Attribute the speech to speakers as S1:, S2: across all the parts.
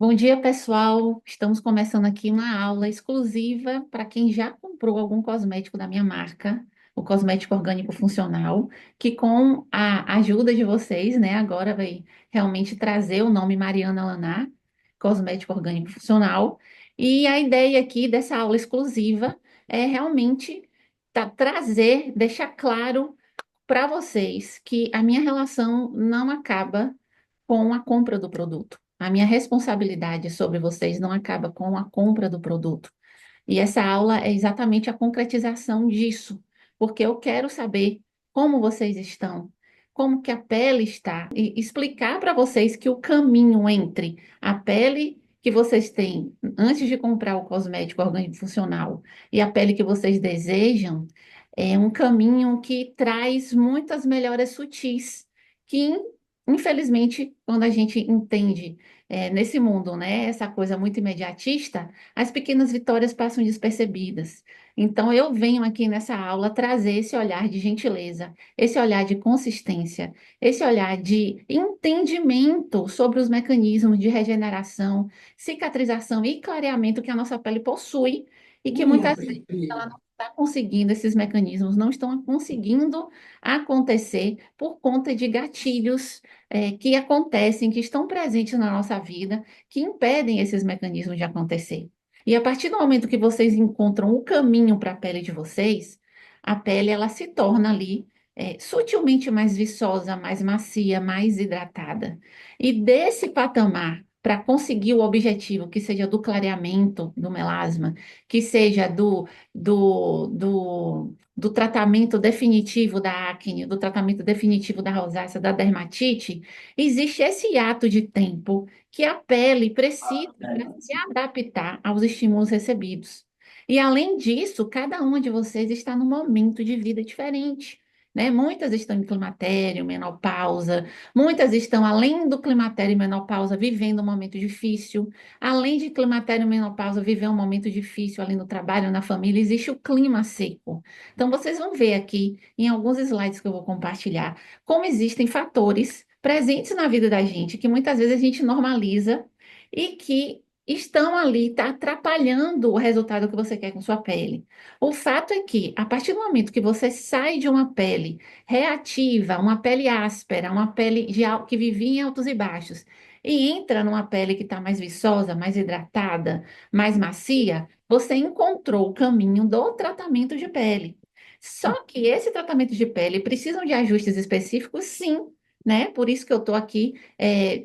S1: Bom dia, pessoal. Estamos começando aqui uma aula exclusiva para quem já comprou algum cosmético da minha marca, o cosmético orgânico funcional, que com a ajuda de vocês, né, agora vai realmente trazer o nome Mariana Lanar, cosmético orgânico funcional. E a ideia aqui dessa aula exclusiva é realmente trazer, deixar claro para vocês que a minha relação não acaba com a compra do produto. A minha responsabilidade sobre vocês não acaba com a compra do produto. E essa aula é exatamente a concretização disso, porque eu quero saber como vocês estão, como que a pele está, e explicar para vocês que o caminho entre a pele que vocês têm antes de comprar o cosmético orgânico funcional e a pele que vocês desejam é um caminho que traz muitas melhoras sutis, que infelizmente, quando a gente entende nesse mundo, né, essa coisa muito imediatista, as pequenas vitórias passam despercebidas. Então, eu venho aqui nessa aula trazer esse olhar de gentileza, esse olhar de consistência, esse olhar de entendimento sobre os mecanismos de regeneração, cicatrização e clareamento que a nossa pele possui e que muitas vezes ela não está conseguindo, esses mecanismos não estão conseguindo acontecer por conta de gatilhos que acontecem, que estão presentes na nossa vida, que impedem esses mecanismos de acontecer. E a partir do momento que vocês encontram o caminho para a pele de vocês, a pele ela se torna ali sutilmente mais viçosa, mais macia, mais hidratada. E desse patamar para conseguir o objetivo, que seja do clareamento do melasma, que seja do tratamento definitivo da acne, do tratamento definitivo da rosácea, da dermatite, existe esse ato de tempo que a pele precisa para se adaptar aos estímulos recebidos. E além disso, cada uma de vocês está num momento de vida diferente. Né? Muitas estão em climatério, menopausa, muitas estão, além do climatério e menopausa, vivendo um momento difícil. Além de climatério e menopausa, viver um momento difícil ali no trabalho, na família, existe o clima seco. Então, vocês vão ver aqui, em alguns slides que eu vou compartilhar, como existem fatores presentes na vida da gente que muitas vezes a gente normaliza e que estão ali, tá atrapalhando o resultado que você quer com sua pele. O fato é que, a partir do momento que você sai de uma pele reativa, uma pele áspera, uma pele que vivia em altos e baixos, e entra numa pele que está mais viçosa, mais hidratada, mais macia, você encontrou o caminho do tratamento de pele. Só que esse tratamento de pele precisam de ajustes específicos, sim, né? Por isso que eu estou aqui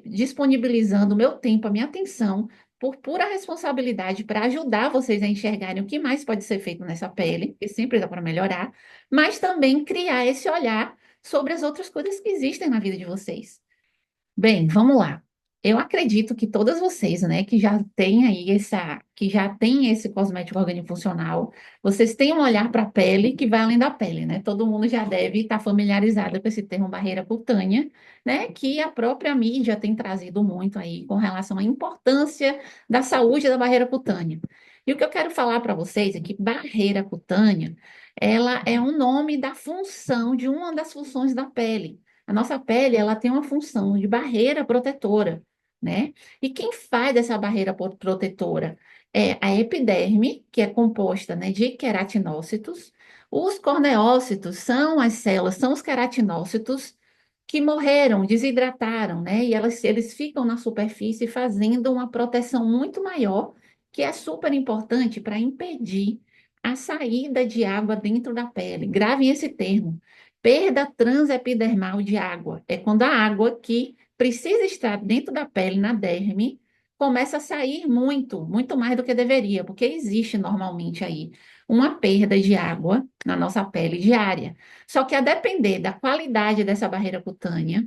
S1: disponibilizando o meu tempo, a minha atenção, por pura responsabilidade para ajudar vocês a enxergarem o que mais pode ser feito nessa pele, que sempre dá para melhorar, mas também criar esse olhar sobre as outras coisas que existem na vida de vocês. Bem, vamos lá. Eu acredito que todas vocês, né, que já têm aí que já têm esse cosmético orgânico funcional, vocês têm um olhar para a pele que vai além da pele, né? Todo mundo já deve estar familiarizado com esse termo barreira cutânea, né, que a própria mídia tem trazido muito aí com relação à importância da saúde da barreira cutânea. E o que eu quero falar para vocês é que barreira cutânea, ela é um nome da função, de uma das funções da pele. A nossa pele, ela tem uma função de barreira protetora, né? E quem faz essa barreira protetora é a epiderme, que é composta, né, de queratinócitos. Os corneócitos são as células, são os queratinócitos que morreram, desidrataram, né? E eles ficam na superfície fazendo uma proteção muito maior, que é super importante para impedir a saída de água dentro da pele. Gravem esse termo. Perda transepidermal de água. É quando a água que precisa estar dentro da pele, na derme, começa a sair muito, muito mais do que deveria, porque existe normalmente aí uma perda de água na nossa pele diária. Só que a depender da qualidade dessa barreira cutânea,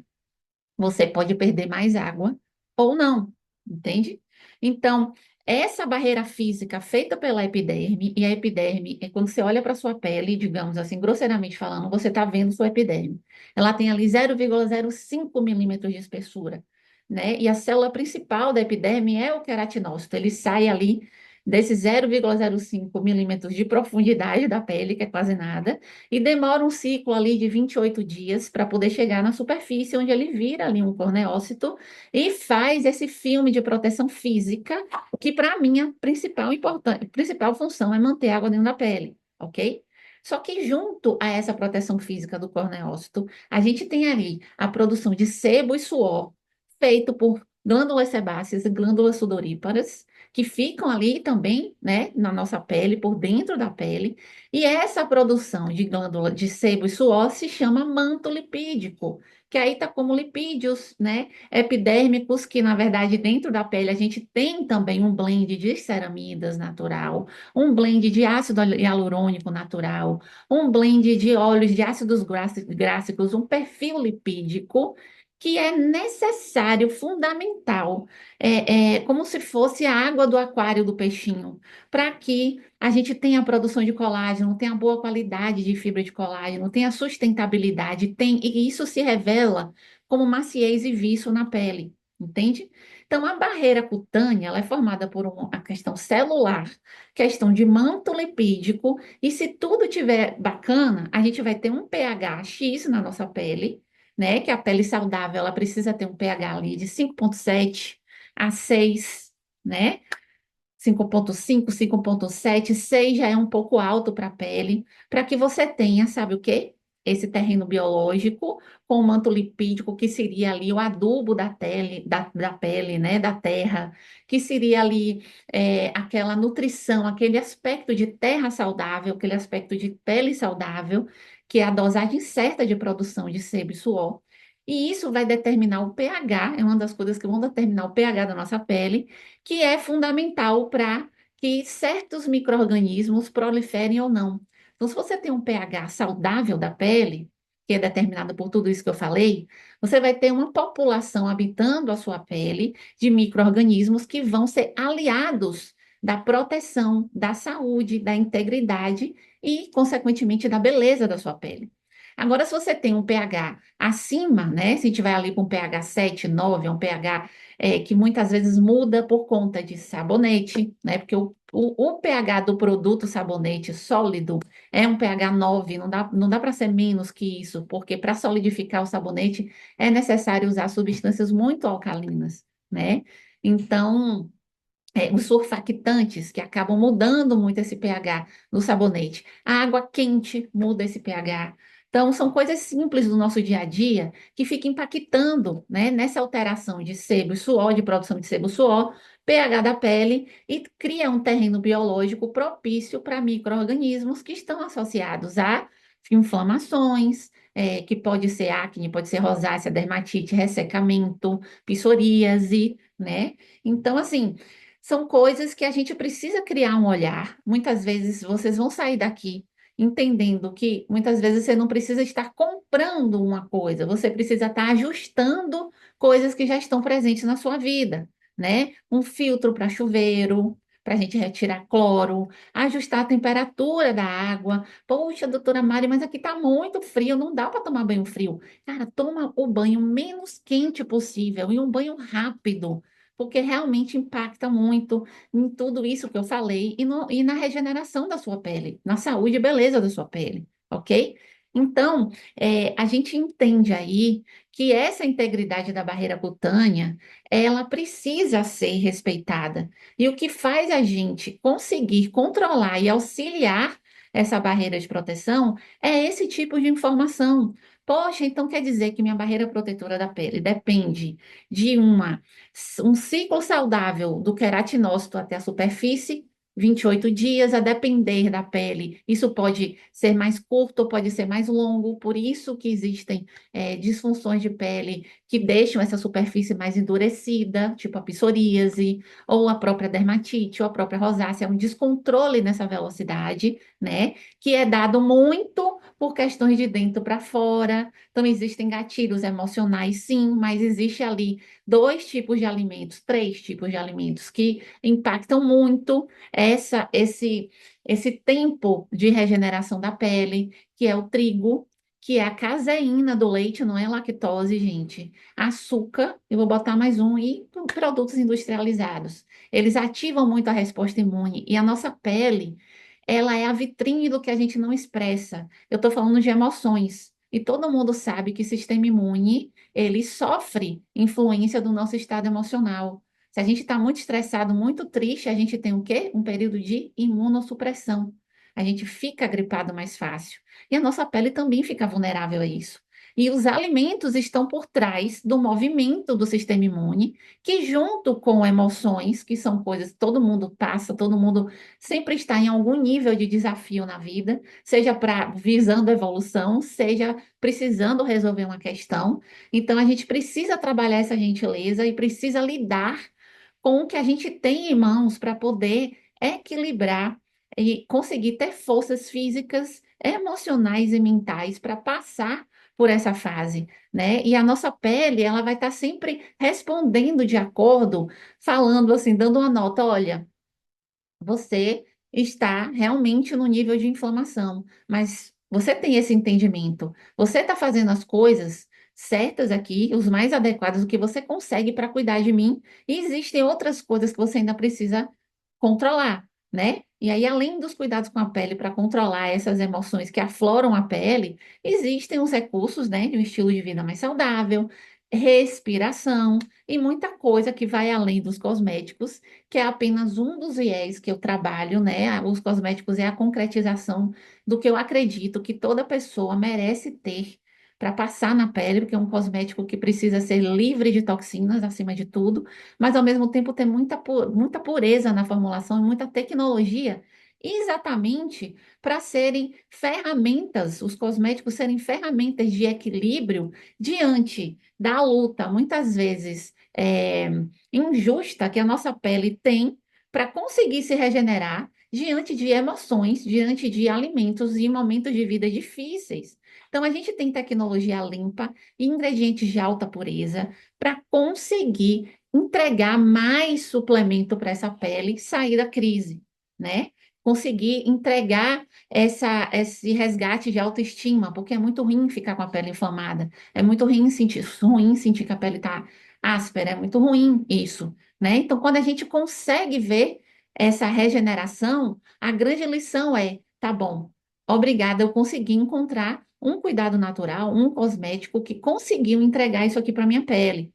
S1: você pode perder mais água ou não, entende? Então, essa barreira física feita pela epiderme, e a epiderme é quando você olha para sua pele, digamos assim, grosseiramente falando, você está vendo sua epiderme. Ela tem ali 0,05 milímetros de espessura, né? E a célula principal da epiderme é o queratinócito, ele sai ali. desse 0,05 milímetros de profundidade da pele, que é quase nada, e demora um ciclo ali de 28 dias para poder chegar na superfície, onde ele vira ali um corneócito e faz esse filme de proteção física, que para mim a principal função é manter a água dentro da pele, ok? Só que junto a essa proteção física do corneócito, a gente tem ali a produção de sebo e suor, feito por glândulas sebáceas e glândulas sudoríparas, que ficam ali também, né, na nossa pele, por dentro da pele, e essa produção de glândula de sebo e suor se chama manto lipídico, que aí está como lipídios, né, epidérmicos, que na verdade dentro da pele a gente tem também um blend de ceramidas natural, um blend de ácido hialurônico natural, um blend de óleos de ácidos gráficos, um perfil lipídico que é necessário, fundamental, como se fosse a água do aquário do peixinho, para que a gente tenha a produção de colágeno, tenha boa qualidade de fibra de colágeno, tenha sustentabilidade, e isso se revela como maciez e viço na pele, entende? Então, a barreira cutânea, ela é formada por uma questão celular, questão de manto lipídico, e se tudo tiver bacana, a gente vai ter um pH X na nossa pele, né? Que a pele saudável, ela precisa ter um pH ali de 5,7 a 6, né? 5,5, 5,7, 6 já é um pouco alto para a pele, para que você tenha, sabe o quê? Esse terreno biológico com o manto lipídico, que seria ali o adubo da pele, né? Da terra, que seria ali aquela nutrição, aquele aspecto de terra saudável, aquele aspecto de pele saudável, que é a dosagem certa de produção de sebo e suor. E isso vai determinar o pH, é uma das coisas que vão determinar o pH da nossa pele, que é fundamental para que certos micro-organismos proliferem ou não. Então, se você tem um pH saudável da pele, que é determinado por tudo isso que eu falei, você vai ter uma população habitando a sua pele de micro-organismos que vão ser aliados da proteção, da saúde, da integridade e, consequentemente, da beleza da sua pele. Agora, se você tem um pH acima, né? Se a gente vai ali com um pH 7, 9, é um pH que muitas vezes muda por conta de sabonete, né? Porque o pH do produto sabonete sólido é um pH 9, não dá para ser menos que isso, porque para solidificar o sabonete é necessário usar substâncias muito alcalinas, né? Então, os surfactantes que acabam mudando muito esse pH no sabonete. A água quente muda esse pH. Então, são coisas simples do nosso dia a dia que ficam impactando, né, nessa alteração de sebo e suor, de produção de sebo e suor, pH da pele, e cria um terreno biológico propício para micro-organismos que estão associados a inflamações, que pode ser acne, pode ser rosácea, dermatite, ressecamento, psoríase, né? Então, assim, são coisas que a gente precisa criar um olhar. Muitas vezes vocês vão sair daqui entendendo que muitas vezes você não precisa estar comprando uma coisa, você precisa estar ajustando coisas que já estão presentes na sua vida, né? Um filtro para chuveiro, para a gente retirar cloro, ajustar a temperatura da água. Poxa, doutora Mari, mas aqui está muito frio, não dá para tomar banho frio. Cara, toma o banho menos quente possível e um banho rápido, porque realmente impacta muito em tudo isso que eu falei e na regeneração da sua pele, na saúde e beleza da sua pele, ok? Então, a gente entende aí que essa integridade da barreira cutânea, ela precisa ser respeitada. E o que faz a gente conseguir controlar e auxiliar essa barreira de proteção é esse tipo de informação. Poxa, então quer dizer que minha barreira protetora da pele depende de um ciclo saudável do queratinócito até a superfície, 28 dias, a depender da pele. Isso pode ser mais curto ou pode ser mais longo, por isso que existem disfunções de pele que deixam essa superfície mais endurecida, tipo a psoríase, ou a própria dermatite, ou a própria rosácea, um descontrole nessa velocidade, né? Que é dado muito por questões de dentro para fora. Então, existem gatilhos emocionais, sim, mas existe ali dois tipos de alimentos, três tipos de alimentos que impactam muito esse tempo de regeneração da pele, que é o trigo, que é a caseína do leite, não é lactose, gente. Açúcar, eu vou botar mais um, e produtos industrializados. Eles ativam muito a resposta imune e a nossa pele, ela é a vitrine do que a gente não expressa. Eu estou falando de emoções. E todo mundo sabe que o sistema imune, ele sofre influência do nosso estado emocional. Se a gente está muito estressado, muito triste, a gente tem o quê? Um período de imunossupressão. A gente fica gripado mais fácil. E a nossa pele também fica vulnerável a isso. E os alimentos estão por trás do movimento do sistema imune, que junto com emoções, que são coisas que todo mundo passa, todo mundo sempre está em algum nível de desafio na vida, seja visando evolução, seja precisando resolver uma questão. Então a gente precisa trabalhar essa gentileza e precisa lidar com o que a gente tem em mãos para poder equilibrar e conseguir ter forças físicas, emocionais e mentais para passar por essa fase, né? E a nossa pele, ela vai estar sempre respondendo de acordo, falando assim, dando uma nota, olha, você está realmente no nível de inflamação, mas você tem esse entendimento. Você está fazendo as coisas certas aqui, os mais adequados, o que você consegue para cuidar de mim, e existem outras coisas que você ainda precisa controlar, né? E aí, além dos cuidados com a pele para controlar essas emoções que afloram a pele, existem os recursos, né, de um estilo de vida mais saudável, respiração e muita coisa que vai além dos cosméticos, que é apenas um dos viés que eu trabalho, né? Os cosméticos é a concretização do que eu acredito que toda pessoa merece ter para passar na pele, porque é um cosmético que precisa ser livre de toxinas, acima de tudo, mas ao mesmo tempo ter muita pureza na formulação e muita tecnologia, exatamente para serem ferramentas, os cosméticos serem ferramentas de equilíbrio diante da luta, muitas vezes. Injusta que a nossa pele tem para conseguir se regenerar diante de emoções, diante de alimentos e momentos de vida difíceis. Então, a gente tem tecnologia limpa e ingredientes de alta pureza para conseguir entregar mais suplemento para essa pele e sair da crise, né? Conseguir entregar esse resgate de autoestima, porque é muito ruim ficar com a pele inflamada, é muito ruim sentir que a pele está áspera, é muito ruim isso, né? Então, quando a gente consegue ver essa regeneração, a grande lição é, tá bom, obrigada, eu consegui encontrar um cuidado natural, um cosmético que conseguiu entregar isso aqui para minha pele.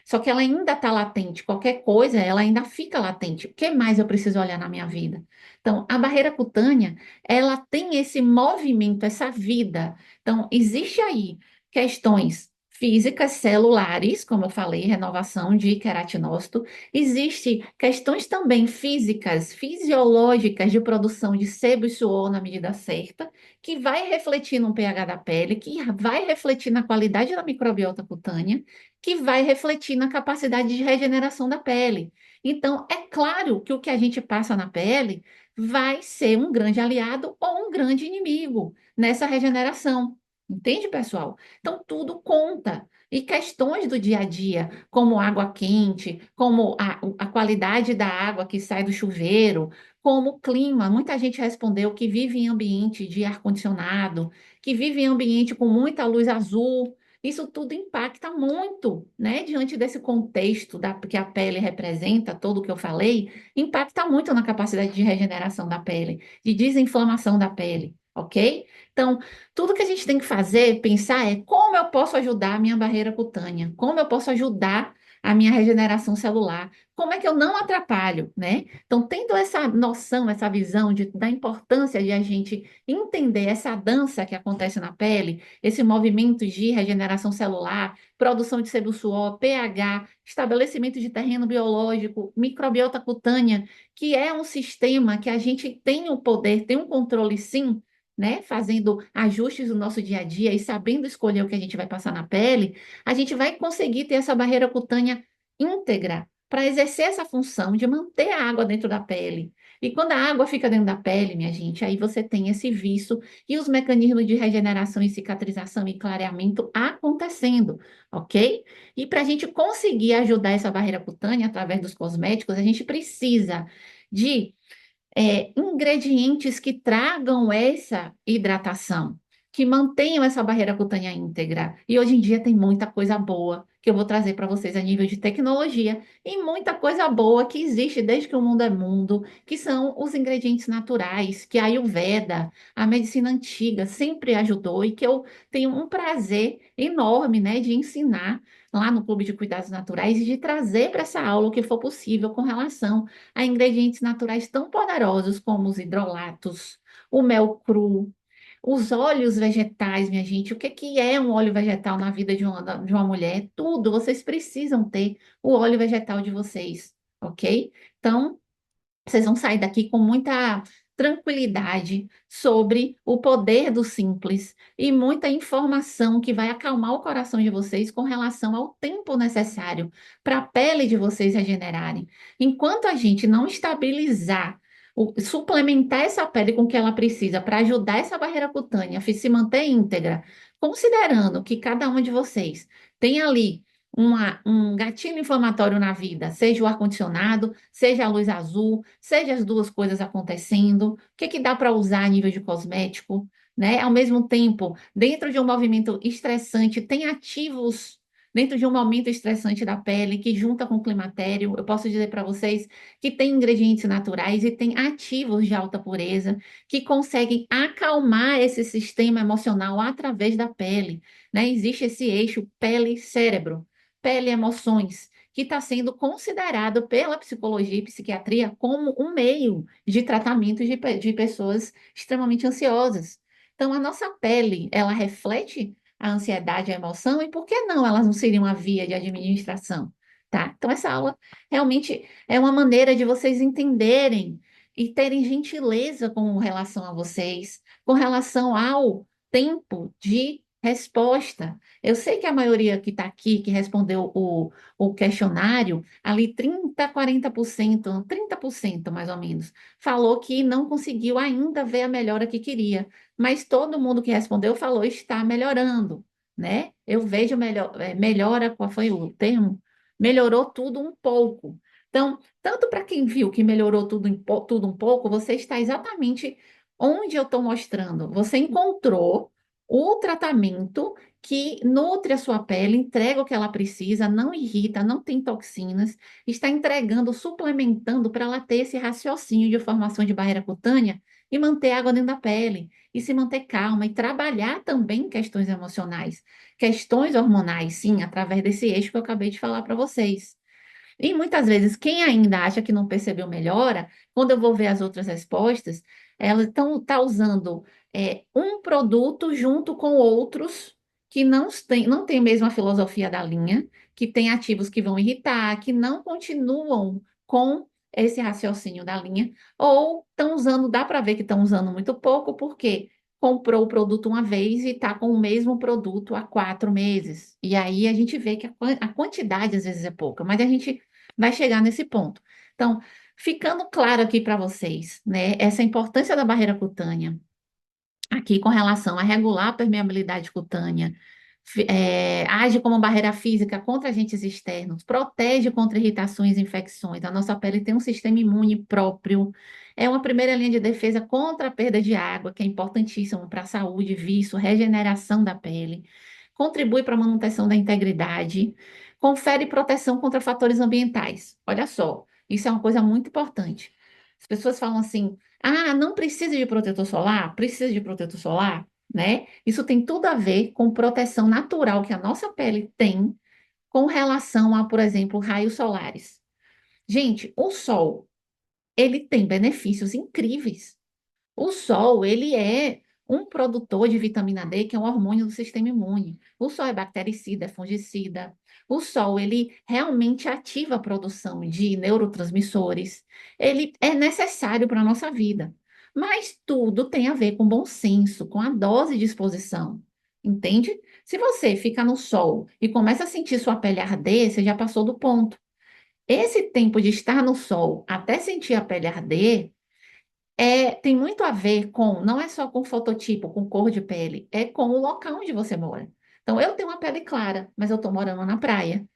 S1: Só que ela ainda está latente, qualquer coisa, ela ainda fica latente. O que mais eu preciso olhar na minha vida? Então, a barreira cutânea, ela tem esse movimento, essa vida. Então, existe aí questões físicas celulares, como eu falei, renovação de queratinócito. Existe questões também físicas, fisiológicas de produção de sebo e suor na medida certa, que vai refletir no pH da pele, que vai refletir na qualidade da microbiota cutânea, que vai refletir na capacidade de regeneração da pele. Então, é claro que o que a gente passa na pele vai ser um grande aliado ou um grande inimigo nessa regeneração. Entende, pessoal? Então, tudo conta. E questões do dia a dia, como água quente, como a qualidade da água que sai do chuveiro, como o clima. Muita gente respondeu que vive em ambiente de ar-condicionado, que vive em ambiente com muita luz azul. Isso tudo impacta muito, né? Diante desse contexto que a pele representa, todo o que eu falei, impacta muito na capacidade de regeneração da pele, de desinflamação da pele, ok? Então, tudo que a gente tem que fazer, pensar é como eu posso ajudar a minha barreira cutânea, como eu posso ajudar a minha regeneração celular, como é que eu não atrapalho, né? Então, tendo essa noção, essa visão da importância de a gente entender essa dança que acontece na pele, esse movimento de regeneração celular, produção de sebo-suor, pH, estabelecimento de terreno biológico, microbiota cutânea, que é um sistema que a gente tem o poder, tem um controle sim, né, fazendo ajustes no nosso dia a dia e sabendo escolher o que a gente vai passar na pele, a gente vai conseguir ter essa barreira cutânea íntegra para exercer essa função de manter a água dentro da pele. E quando a água fica dentro da pele, minha gente, aí você tem esse viço e os mecanismos de regeneração e cicatrização e clareamento acontecendo, ok? E para a gente conseguir ajudar essa barreira cutânea através dos cosméticos, a gente precisa de ingredientes que tragam essa hidratação. que mantenham essa barreira cutânea íntegra. E hoje em dia tem muita coisa boa que eu vou trazer para vocês a nível de tecnologia e muita coisa boa que existe desde que o mundo é mundo, que são os ingredientes naturais, que a Ayurveda, a medicina antiga, sempre ajudou e que eu tenho um prazer enorme, né, de ensinar lá no Clube de Cuidados Naturais e de trazer para essa aula o que for possível com relação a ingredientes naturais tão poderosos como os hidrolatos, o mel cru, os óleos vegetais, minha gente. O que que é um óleo vegetal na vida de uma mulher? Tudo. Vocês precisam ter o óleo vegetal de vocês, ok? Então, vocês vão sair daqui com muita tranquilidade sobre o poder do simples e muita informação que vai acalmar o coração de vocês com relação ao tempo necessário para a pele de vocês regenerarem. Enquanto a gente não estabilizar, suplementar essa pele com o que ela precisa para ajudar essa barreira cutânea a se manter íntegra, considerando que cada uma de vocês tem ali um gatilho inflamatório na vida, seja o ar-condicionado, seja a luz azul, seja as duas coisas acontecendo, o que que dá para usar a nível de cosmético, né? Ao mesmo tempo, dentro de um movimento estressante, tem ativos dentro de um momento estressante da pele que junta com o climatério. Eu posso dizer para vocês que tem ingredientes naturais e tem ativos de alta pureza que conseguem acalmar esse sistema emocional através da pele, né? Existe esse eixo pele-cérebro, pele-emoções, que está sendo considerado pela psicologia e psiquiatria como um meio de tratamento de pessoas extremamente ansiosas. Então, a nossa pele, ela reflete a ansiedade, a emoção, e por que não elas não seriam a via de administração, tá? Então, essa aula realmente é uma maneira de vocês entenderem e terem gentileza com relação a vocês, com relação ao tempo de resposta. Eu sei que a maioria que está aqui, que respondeu o questionário, ali 30, 40%, 30% mais ou menos, falou que não conseguiu ainda ver a melhora que queria. Mas todo mundo que respondeu falou está melhorando, né? Eu vejo melhora, qual foi o termo? Melhorou tudo um pouco. Então, tanto para quem viu que melhorou tudo, tudo um pouco, você está exatamente onde eu estou mostrando. Você encontrou o tratamento que nutre a sua pele, entrega o que ela precisa, não irrita, não tem toxinas, está entregando, suplementando para ela ter esse raciocínio de formação de barreira cutânea e manter água dentro da pele, e se manter calma, e trabalhar também questões emocionais, questões hormonais, sim, através desse eixo que eu acabei de falar para vocês. E muitas vezes, quem ainda acha que não percebeu melhora, quando eu vou ver as outras respostas, ela tá usando um produto junto com outros que não tem a mesma filosofia da linha, que tem ativos que vão irritar, que não continuam com esse raciocínio da linha, ou estão usando, dá para ver que estão usando muito pouco, porque comprou o produto uma vez e está com o mesmo produto há 4 meses. E aí a gente vê que a quantidade às vezes é pouca, mas a gente vai chegar nesse ponto. Então, ficando claro aqui para vocês, né, essa importância da barreira cutânea, aqui com relação a regular a permeabilidade cutânea, age como barreira física contra agentes externos, protege contra irritações e infecções. A nossa pele tem um sistema imune próprio, é uma primeira linha de defesa contra a perda de água, que é importantíssimo para a saúde, vício, regeneração da pele, contribui para a manutenção da integridade, confere proteção contra fatores ambientais. Olha só, isso é uma coisa muito importante. As pessoas falam assim: ah, não precisa de protetor solar? Precisa de protetor solar, né? Isso tem tudo a ver com proteção natural que a nossa pele tem com relação a, por exemplo, raios solares. Gente, o sol, ele tem benefícios incríveis. O sol, ele é um produtor de vitamina D, que é um hormônio do sistema imune. O sol é bactericida, é fungicida. O sol, ele realmente ativa a produção de neurotransmissores. Ele é necessário para a nossa vida. Mas tudo tem a ver com bom senso, com a dose de exposição. Entende? Se você fica no sol e começa a sentir sua pele arder, você já passou do ponto. Esse tempo de estar no sol até sentir a pele arder tem muito a ver com, não é só com fototipo, com cor de pele, é com o local onde você mora. Então, eu tenho uma pele clara, mas eu estou morando na praia.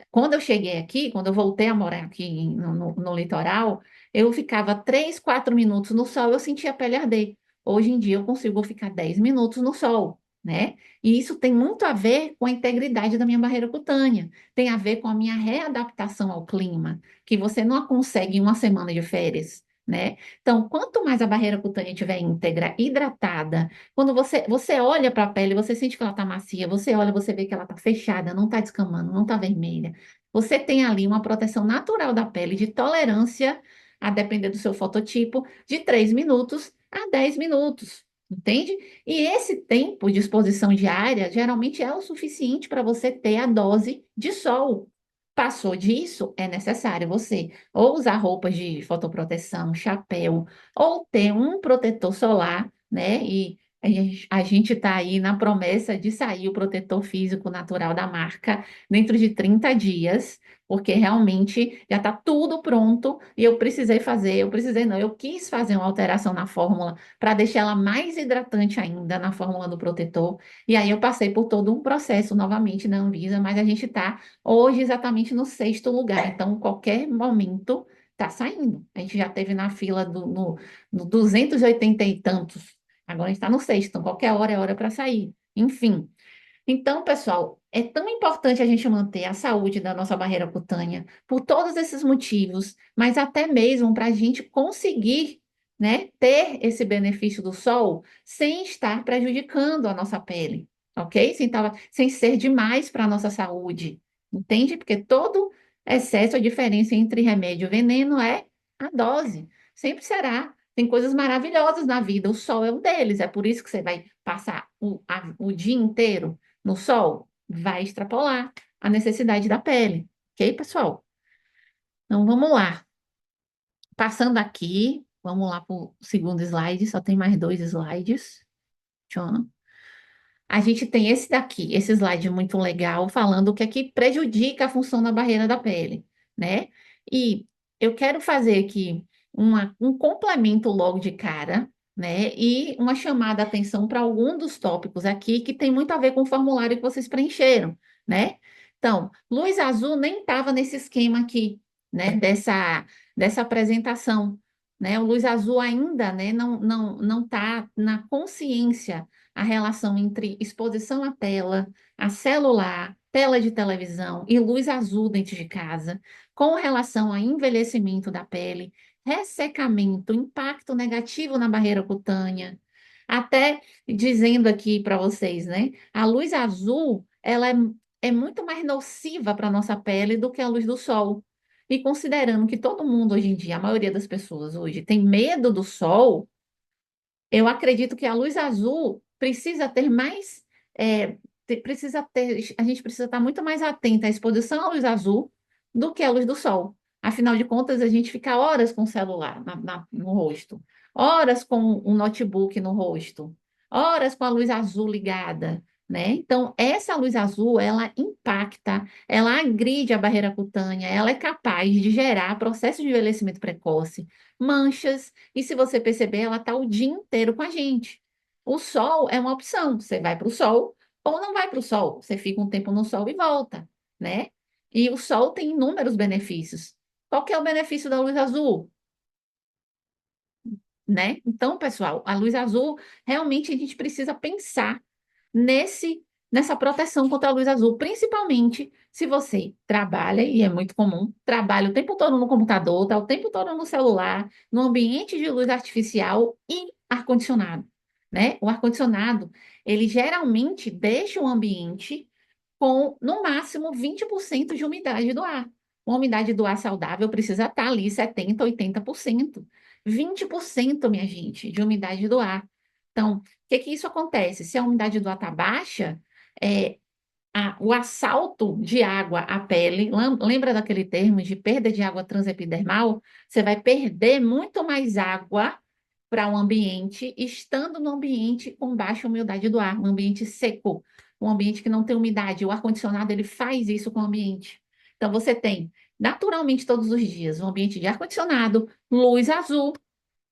S1: Quando eu cheguei aqui, quando eu voltei a morar aqui no litoral, eu ficava 3, 4 minutos no sol, eu sentia a pele arder. Hoje em dia eu consigo ficar 10 minutos no sol, né? E isso tem muito a ver com a integridade da minha barreira cutânea, tem a ver com a minha readaptação ao clima, que você não a consegue em uma semana de férias, né? Então, quanto mais a barreira cutânea estiver íntegra, hidratada, quando você olha para a pele, você sente que ela está macia, você olha, você vê que ela está fechada, não está descamando, não está vermelha. Você tem ali uma proteção natural da pele de tolerância, a depender do seu fototipo, de 3 minutos a 10 minutos. Entende? E esse tempo de exposição diária geralmente é o suficiente para você ter a dose de sol. Passou disso, é necessário você ou usar roupas de fotoproteção, chapéu, ou ter um protetor solar, né? E a gente está aí na promessa de sair o protetor físico natural da marca dentro de 30 dias, porque realmente já está tudo pronto e eu precisei não, eu quis fazer uma alteração na fórmula para deixar ela mais hidratante ainda na fórmula do protetor. E aí eu passei por todo um processo novamente na Anvisa, mas a gente está hoje exatamente no sexto lugar, então qualquer momento está saindo. A gente já teve na fila no 280 e tantos, agora a gente está no sexto, então qualquer hora é hora para sair. Enfim. Então, pessoal, é tão importante a gente manter a saúde da nossa barreira cutânea por todos esses motivos, mas até mesmo para a gente conseguir, né, ter esse benefício do sol sem estar prejudicando a nossa pele, ok? Sem ser demais para a nossa saúde, entende? Porque todo excesso, a diferença entre remédio e veneno é a dose, sempre será. Tem coisas maravilhosas na vida, o sol é um deles, é por isso que você vai passar o dia inteiro no sol, vai extrapolar a necessidade da pele. Ok, pessoal? Então vamos lá. Passando aqui, vamos lá para o segundo slide, só tem mais dois slides. Tchau. A gente tem esse daqui, esse slide muito legal, falando o que é que prejudica a função da barreira da pele, né? E eu quero fazer aqui um complemento logo de cara, né? E uma chamada de atenção para algum dos tópicos aqui que tem muito a ver com o formulário que vocês preencheram, né? Então, luz azul nem estava nesse esquema aqui, né? Dessa apresentação, né? O luz azul ainda, né? Não está na consciência a relação entre exposição à tela, a celular, tela de televisão e luz azul dentro de casa, com relação a envelhecimento da pele, ressecamento, impacto negativo na barreira cutânea. Até dizendo aqui para vocês, né? A luz azul, é muito mais nociva para a nossa pele do que a luz do sol. E considerando que todo mundo hoje em dia, a maioria das pessoas hoje, tem medo do sol, eu acredito que a luz azul precisa ter mais, a gente precisa estar muito mais atenta à exposição à luz azul do que à luz do sol. Afinal de contas, a gente fica horas com o celular no rosto, horas com o notebook no rosto, horas com a luz azul ligada, né? Então, essa luz azul, ela impacta, ela agride a barreira cutânea, ela é capaz de gerar processo de envelhecimento precoce, manchas, e se você perceber, ela está o dia inteiro com a gente. O sol é uma opção. Você vai para o sol ou não vai para o sol. Você fica um tempo no sol e volta, né? E o sol tem inúmeros benefícios. Qual que é o benefício da luz azul? Né? Então, pessoal, a luz azul, realmente a gente precisa pensar nessa proteção contra a luz azul, principalmente se você trabalha, e é muito comum, trabalha o tempo todo no computador, está o tempo todo no celular, no ambiente de luz artificial e ar-condicionado, né? O ar-condicionado, ele geralmente deixa o ambiente com, no máximo, 20% de umidade do ar. Uma umidade do ar saudável precisa estar ali 70, 80%. 20%, minha gente, de umidade do ar. Então, o que que isso acontece? Se a umidade do ar está baixa, é, o assalto de água à pele, lembra daquele termo de perda de água transepidermal? Você vai perder muito mais água para um ambiente, estando no ambiente com baixa umidade do ar, um ambiente seco, um ambiente que não tem umidade. O ar-condicionado, ele faz isso com o ambiente. Então, você tem, naturalmente, todos os dias, um ambiente de ar-condicionado, luz azul,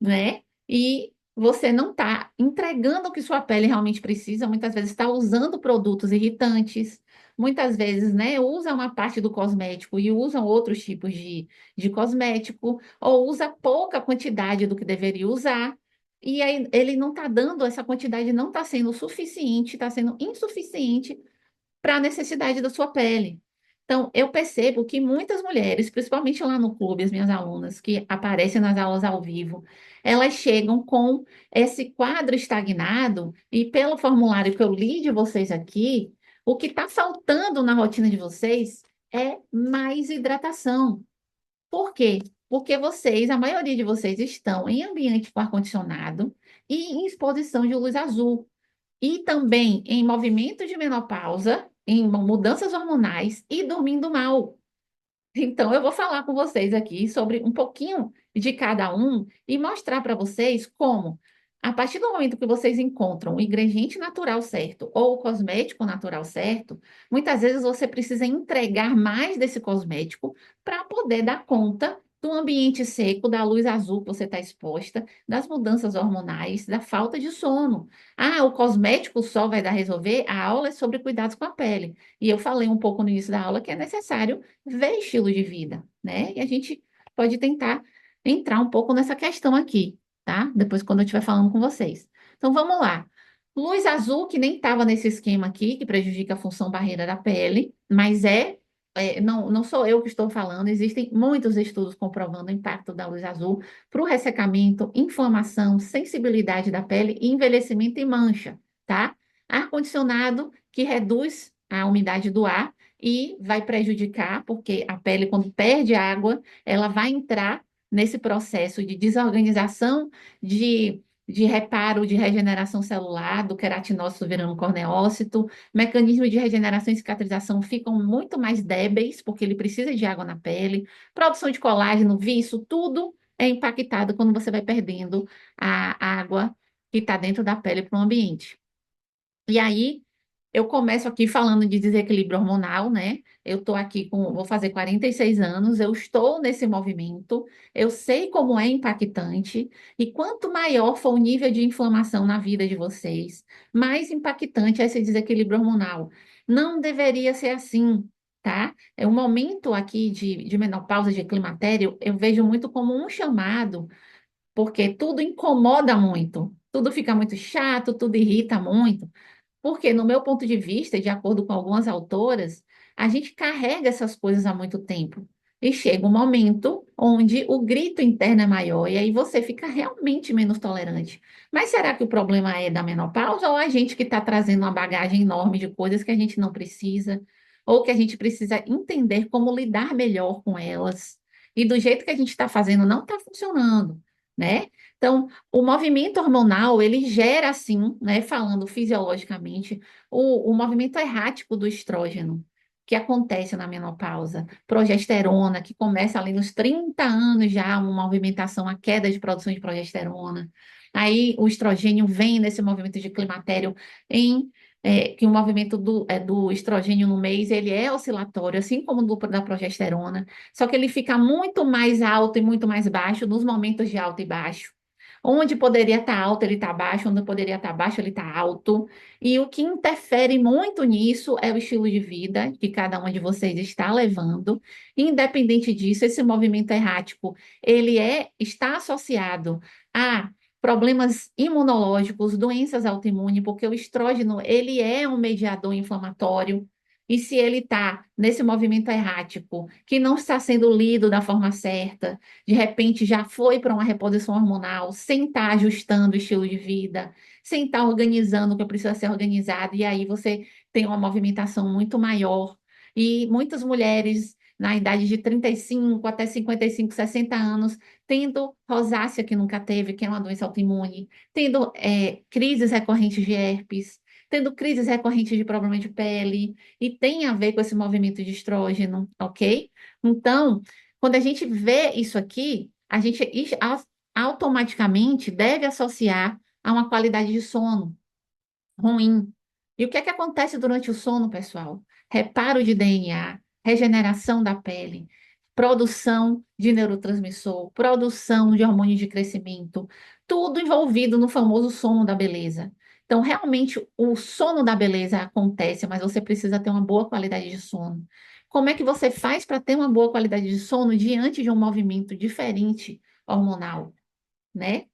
S1: né? E você não está entregando o que sua pele realmente precisa, muitas vezes está usando produtos irritantes, muitas vezes, né, usa uma parte do cosmético e usam outros tipos de cosmético, ou usa pouca quantidade do que deveria usar. e aí ele não está dando, essa quantidade não está sendo suficiente, está sendo insuficiente para a necessidade da sua pele. Então, eu percebo que muitas mulheres, principalmente lá no clube, as minhas alunas que aparecem nas aulas ao vivo, elas chegam com esse quadro estagnado, e pelo formulário que eu li de vocês aqui, o que está faltando na rotina de vocês é mais hidratação. Por quê? Porque vocês, a maioria de vocês, estão em ambiente com ar-condicionado e em exposição de luz azul e também em movimento de menopausa, em mudanças hormonais e dormindo mal. Então, eu vou falar com vocês aqui sobre um pouquinho de cada um e mostrar para vocês como, a partir do momento que vocês encontram o ingrediente natural certo ou o cosmético natural certo, muitas vezes você precisa entregar mais desse cosmético para poder dar conta do ambiente seco, da luz azul que você está exposta, das mudanças hormonais, da falta de sono. Ah, o cosmético só vai dar resolver? A aula é sobre cuidados com a pele. E eu falei um pouco no início da aula que é necessário ver estilo de vida, né? E a gente pode tentar entrar um pouco nessa questão aqui, tá? Depois, quando eu estiver falando com vocês. Então, vamos lá. Luz azul, que nem estava nesse esquema aqui, que prejudica a função barreira da pele, mas não sou eu que estou falando, existem muitos estudos comprovando o impacto da luz azul para o ressecamento, inflamação, sensibilidade da pele, envelhecimento e mancha, tá? Ar-condicionado, que reduz a umidade do ar, e vai prejudicar, porque a pele, quando perde água, ela vai entrar nesse processo de desorganização, de reparo, de regeneração celular, do queratinócito virando corneócito, mecanismos de regeneração e cicatrização ficam muito mais débeis, porque ele precisa de água na pele, produção de colágeno, viço, tudo é impactado quando você vai perdendo a água que está dentro da pele para o ambiente. E aí, eu começo aqui falando de desequilíbrio hormonal, né? Eu estou aqui vou fazer 46 anos, eu estou nesse movimento, eu sei como é impactante, e quanto maior for o nível de inflamação na vida de vocês, mais impactante é esse desequilíbrio hormonal. Não deveria ser assim, tá? É um momento aqui de menopausa, de climatério, eu vejo muito como um chamado, porque tudo incomoda muito, tudo fica muito chato, tudo irrita muito. Porque, no meu ponto de vista, e de acordo com algumas autoras, a gente carrega essas coisas há muito tempo. E chega um momento onde o grito interno é maior, e aí você fica realmente menos tolerante. Mas será que o problema é da menopausa ou a gente que está trazendo uma bagagem enorme de coisas que a gente não precisa, ou que a gente precisa entender como lidar melhor com elas? E do jeito que a gente está fazendo, não está funcionando, né? Então, o movimento hormonal, ele gera, assim, né, falando fisiologicamente, o movimento errático do estrógeno, que acontece na menopausa. Progesterona, que começa ali nos 30 anos já, uma movimentação, a queda de produção de progesterona. Aí, o estrogênio vem nesse movimento de climatério que o movimento do estrogênio no mês, ele é oscilatório, assim como o da progesterona, só que ele fica muito mais alto e muito mais baixo nos momentos de alto e baixo. Onde poderia estar alto, ele está baixo, onde poderia estar baixo, ele está alto. E o que interfere muito nisso é o estilo de vida que cada uma de vocês está levando. Independente disso, esse movimento errático, está associado a problemas imunológicos, doenças autoimunes, porque o estrógeno, ele é um mediador inflamatório. E se ele está nesse movimento errático, que não está sendo lido da forma certa, de repente já foi para uma reposição hormonal, sem estar ajustando o estilo de vida, sem estar organizando o que precisa ser organizado, e aí você tem uma movimentação muito maior. E muitas mulheres na idade de 35 até 55, 60 anos, tendo rosácea que nunca teve, que é uma doença autoimune, tendo crises recorrentes de herpes, tendo crises recorrentes de problema de pele, e tem a ver com esse movimento de estrógeno, ok? Então, quando a gente vê isso aqui, a gente automaticamente deve associar a uma qualidade de sono ruim. E o que é que acontece durante o sono, pessoal? Reparo de DNA, regeneração da pele, produção de neurotransmissor, produção de hormônio de crescimento, tudo envolvido no famoso sono da beleza. Então, realmente, o sono da beleza acontece, mas você precisa ter uma boa qualidade de sono. Como é que você faz para ter uma boa qualidade de sono diante de um movimento diferente hormonal? né?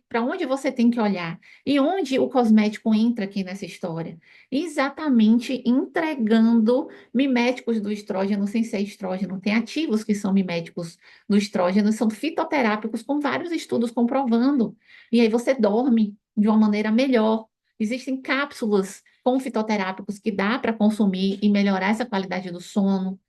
S1: Para onde você tem que olhar? E onde o cosmético entra aqui nessa história? Exatamente entregando miméticos do estrógeno sem ser estrógeno. Tem ativos que são miméticos do estrógeno, são fitoterápicos com vários estudos comprovando. E aí você dorme de uma maneira melhor. Existem cápsulas com fitoterápicos que dá para consumir e melhorar essa qualidade do sono,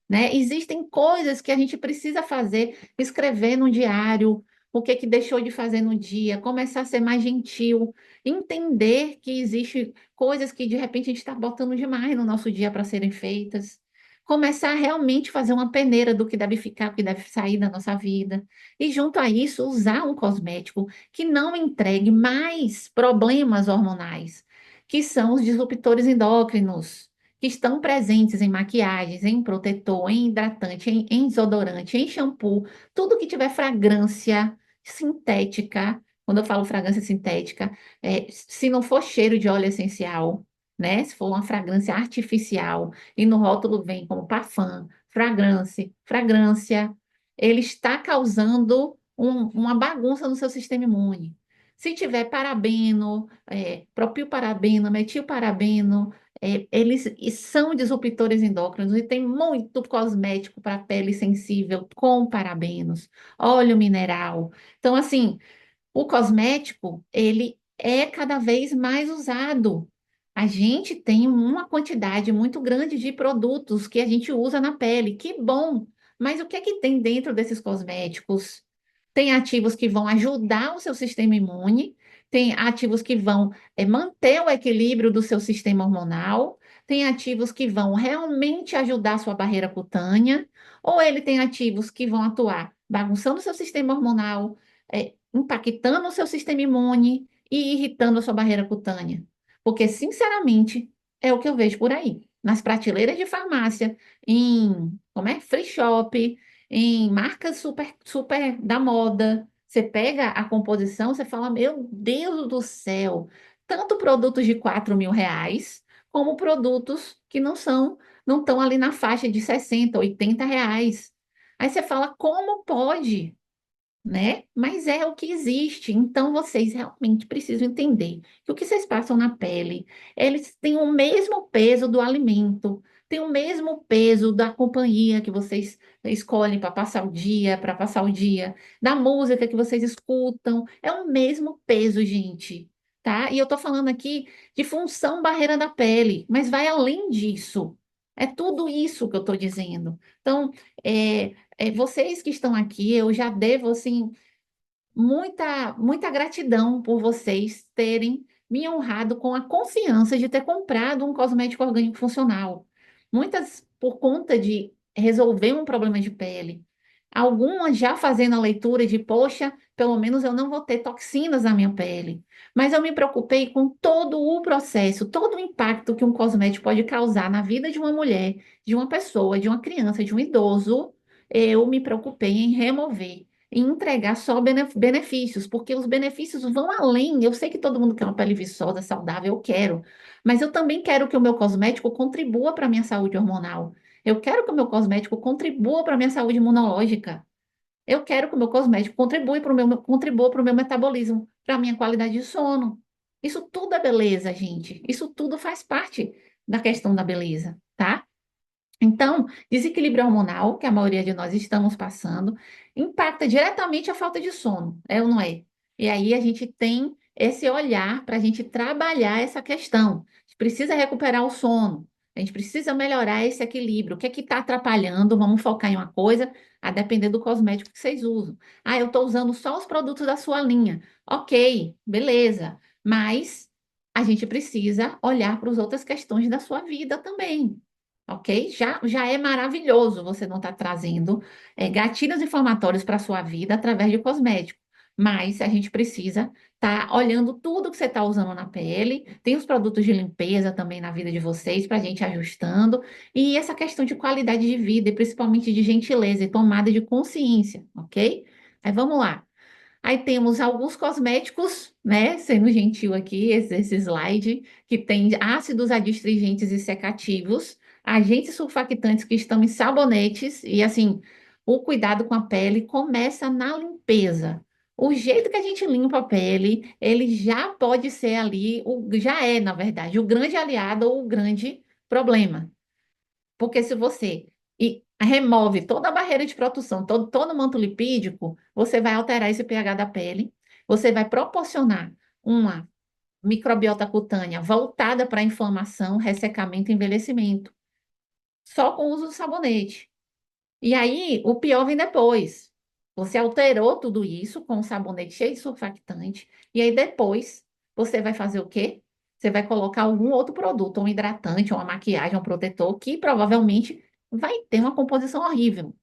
S1: né? Existem coisas que a gente precisa fazer, escrever no diário, o que que deixou de fazer no dia, começar a ser mais gentil, entender que existe coisas que de repente a gente está botando demais no nosso dia para serem feitas. Começar a realmente fazer uma peneira do que deve ficar, o que deve sair da nossa vida. E junto a isso, usar um cosmético que não entregue mais problemas hormonais, que são os disruptores endócrinos que estão presentes em maquiagens, em protetor, em hidratante, em desodorante, em shampoo, tudo que tiver fragrância sintética. Quando eu falo fragrância sintética, se não for cheiro de óleo essencial, né? Se for uma fragrância artificial e no rótulo vem como parfum, fragrância, ele está causando uma bagunça no seu sistema imune. Se tiver parabeno, propilparabeno, metilparabeno, eles são disruptores endócrinos e tem muito cosmético para pele sensível com parabenos, óleo mineral. Então, assim, o cosmético, ele é cada vez mais usado. A gente tem uma quantidade muito grande de produtos que a gente usa na pele. Que bom! Mas o que é que tem dentro desses cosméticos? Tem ativos que vão ajudar o seu sistema imune, tem ativos que vão manter o equilíbrio do seu sistema hormonal, tem ativos que vão realmente ajudar a sua barreira cutânea, ou ele tem ativos que vão atuar bagunçando o seu sistema hormonal, impactando o seu sistema imune e irritando a sua barreira cutânea. Porque, sinceramente, é o que eu vejo por aí. Nas prateleiras de farmácia, como é? Free shop, em marcas super, super da moda. Você pega a composição, você fala, meu Deus do céu, tanto produtos de R$ 4.000, como produtos que não estão ali na faixa de 60, R$ 80. Aí você fala, como pode? Né? Mas é o que existe. Então, vocês realmente precisam entender que o que vocês passam na pele, eles têm o mesmo peso do alimento, têm o mesmo peso da companhia que vocês escolhem para passar o dia, da música que vocês escutam. É o mesmo peso, gente. Tá? E eu tô falando aqui de função barreira da pele, mas vai além disso. É tudo isso que eu estou dizendo. Então, vocês que estão aqui, eu já devo, assim, muita gratidão por vocês terem me honrado com a confiança de ter comprado um cosmético orgânico funcional. Muitas por conta de resolver um problema de pele. Algumas já fazendo a leitura de, poxa, pelo menos eu não vou ter toxinas na minha pele. Mas eu me preocupei com todo o processo, todo o impacto que um cosmético pode causar na vida de uma mulher, de uma pessoa, de uma criança, de um idoso. Eu me preocupei em remover e entregar só benefícios, porque os benefícios vão além. Eu sei que todo mundo quer uma pele viçosa, saudável, eu quero, mas eu também quero que o meu cosmético contribua para a minha saúde hormonal. Eu quero que o meu cosmético contribua para a minha saúde imunológica. Eu quero que o meu cosmético contribua para o meu metabolismo, para a minha qualidade de sono. Isso tudo é beleza, gente. Isso tudo faz parte da questão da beleza, tá? Então, desequilíbrio hormonal, que a maioria de nós estamos passando, impacta diretamente a falta de sono, é ou não é? E aí a gente tem esse olhar para a gente trabalhar essa questão. A gente precisa recuperar o sono, a gente precisa melhorar esse equilíbrio. O que é que está atrapalhando? Vamos focar em uma coisa, a depender do cosmético que vocês usam. Ah, eu estou usando só os produtos da sua linha. Ok, beleza. Mas a gente precisa olhar para as outras questões da sua vida também. Ok? Já é maravilhoso você não estar trazendo gatilhos inflamatórios para a sua vida através de cosmético. Mas a gente precisa estar olhando tudo que você está usando na pele. Tem os produtos de limpeza também na vida de vocês para a gente ajustando. E essa questão de qualidade de vida, e principalmente de gentileza e tomada de consciência, ok? Aí vamos lá. Aí temos alguns cosméticos, né? Sendo gentil aqui, esse slide, que tem ácidos adstringentes e secativos, agentes surfactantes que estão em sabonetes, e assim, o cuidado com a pele começa na limpeza. O jeito que a gente limpa a pele, ele já pode ser ali, já é, na verdade, o grande aliado ou o grande problema. Porque se você remove toda a barreira de proteção, todo o manto lipídico, você vai alterar esse pH da pele, você vai proporcionar uma microbiota cutânea voltada para inflamação, ressecamento e envelhecimento, só com o uso do sabonete. E aí, o pior vem depois. Você alterou tudo isso com um sabonete cheio de surfactante, e aí depois você vai fazer o quê? Você vai colocar algum outro produto, um hidratante, uma maquiagem, um protetor, que provavelmente vai ter uma composição horrível.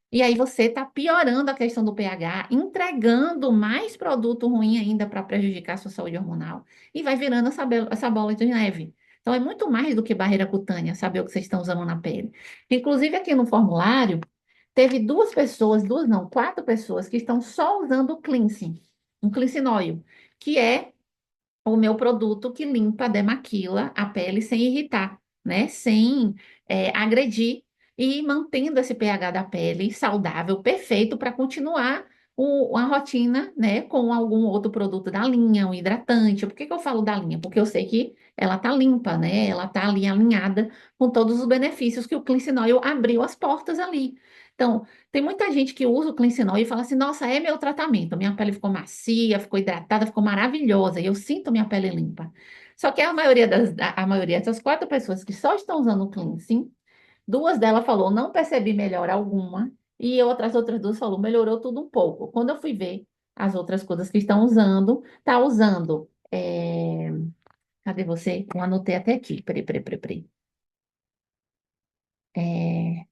S1: E aí você está piorando a questão do pH, entregando mais produto ruim ainda para prejudicar a sua saúde hormonal, e vai virando essa bola de neve. Então é muito mais do que barreira cutânea, saber o que vocês estão usando na pele. Inclusive aqui no formulário, teve duas pessoas, duas não, quatro pessoas que estão só usando o cleansing, um cleansing oil, que é o meu produto que limpa, demaquila a pele sem irritar, né? Sem agredir e mantendo esse pH da pele saudável, perfeito para continuar a rotina, né? Com algum outro produto da linha, um hidratante. Por que que eu falo da linha? Porque eu sei que ela tá limpa, né? Ela tá ali alinhada com todos os benefícios que o Cleansing Oil abriu as portas ali. Então, tem muita gente que usa o Cleansing Oil e fala assim, nossa, é meu tratamento. Minha pele ficou macia, ficou hidratada, ficou maravilhosa. E eu sinto minha pele limpa. Só que a maioria dessas quatro pessoas que só estão usando o cleansing, duas delas falou, não percebi melhora alguma. E outras duas falou, melhorou tudo um pouco. Quando eu fui ver as outras coisas que estão usando, tá usando. Cadê você? Eu anotei até aqui. Peraí, peraí, peraí, peraí. É,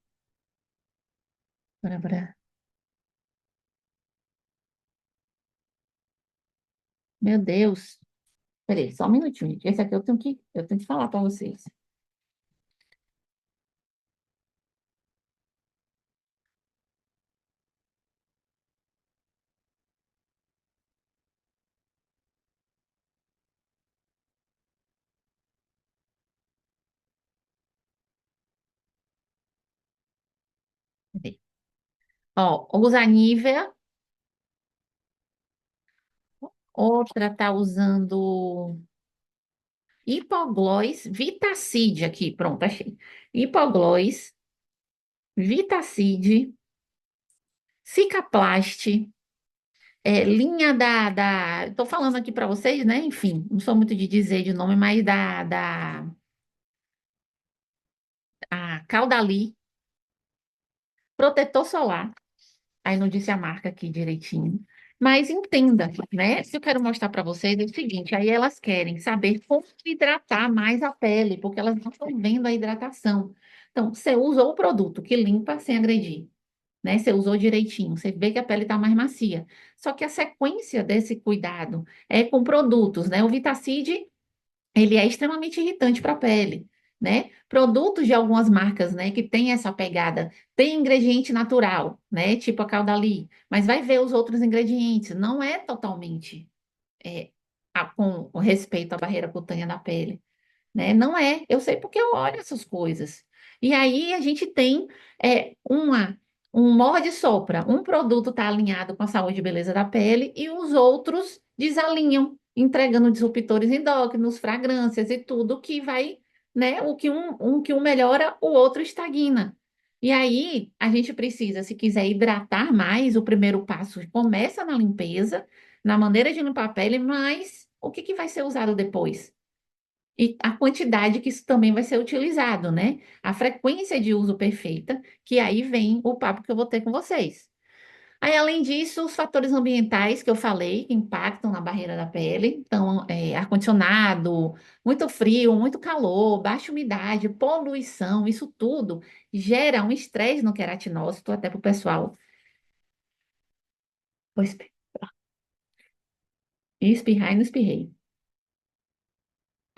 S1: bora, bora. Meu Deus. Peraí, só um minutinho, gente. Esse aqui eu tenho que falar para vocês. Cadê? Ó, usa Nivea, outra tá usando Hipoglós, Vitacide aqui, pronto, achei. Hipoglós, Vitacide, Cicaplast, linha tô falando aqui para vocês, né? Enfim, não sou muito de dizer de nome, mas a Caudali, protetor solar. Aí não disse a marca aqui direitinho. Mas entenda, né? Se eu quero mostrar para vocês é o seguinte, aí elas querem saber como hidratar mais a pele, porque elas não estão vendo a hidratação. Então, você usa o produto que limpa sem agredir, né? Você usou direitinho, você vê que a pele está mais macia. Só que a sequência desse cuidado é com produtos, né? O Vitacide ele é extremamente irritante para a pele, né? Produtos de algumas marcas, né, que tem essa pegada, tem ingrediente natural, né, tipo a Caudalie, mas vai ver os outros ingredientes, não é totalmente é, com respeito à barreira cutânea da pele, né? Não é, eu sei porque eu olho essas coisas. E aí a gente tem um morde-sopra, um produto está alinhado com a saúde e beleza da pele e os outros desalinham, entregando disruptores endócrinos, fragrâncias e tudo que vai, né? O que um melhora, o outro estagna. E aí a gente precisa, se quiser hidratar mais, o primeiro passo começa na limpeza, na maneira de limpar a pele, mas o que que vai ser usado depois? E a quantidade que isso também vai ser utilizado, né? A frequência de uso perfeita, que aí vem o papo que eu vou ter com vocês. Aí, além disso, os fatores ambientais que eu falei, que impactam na barreira da pele, então, ar-condicionado, muito frio, muito calor, baixa umidade, poluição, isso tudo gera um estresse no queratinócito, até para o pessoal. Vou espirrar e não espirrei.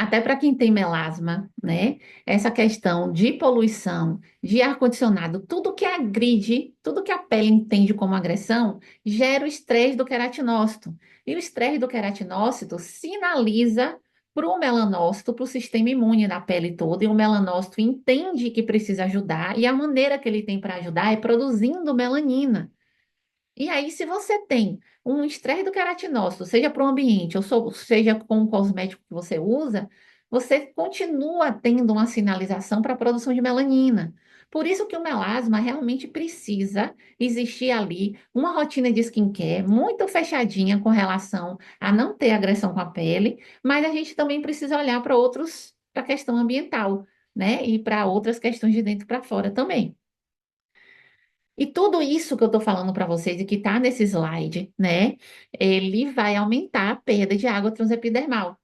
S1: Até para quem tem melasma, né? Essa questão de poluição, de ar-condicionado, tudo que agride, tudo que a pele entende como agressão, gera o estresse do queratinócito. E o estresse do queratinócito sinaliza para o melanócito, para o sistema imune da pele toda, e o melanócito entende que precisa ajudar, e a maneira que ele tem para ajudar é produzindo melanina. E aí, se você tem um estresse do queratinócito, seja para o ambiente, ou seja com o cosmético que você usa, você continua tendo uma sinalização para a produção de melanina. Por isso que o melasma realmente precisa existir ali uma rotina de skincare muito fechadinha com relação a não ter agressão com a pele, mas a gente também precisa olhar para para a questão ambiental, né? E para outras questões de dentro para fora também. E tudo isso que eu estou falando para vocês e que está nesse slide, né? Ele vai aumentar a perda de água transepidermal.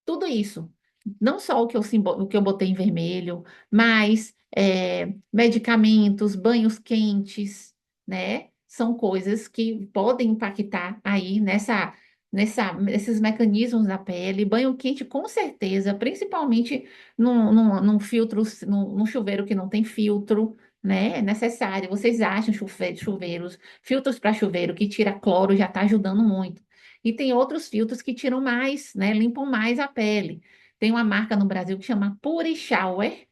S1: Tudo isso. Não só o que eu botei em vermelho, mas medicamentos, banhos quentes, né? São coisas que podem impactar aí nesses mecanismos da pele. Banho quente, com certeza, principalmente num filtro, num chuveiro que não tem filtro, né? É necessário. Vocês acham chuveiros, filtros para chuveiro que tira cloro já está ajudando muito. E tem outros filtros que tiram mais, né? Limpam mais a pele. Tem uma marca no Brasil que chama Puri Shower,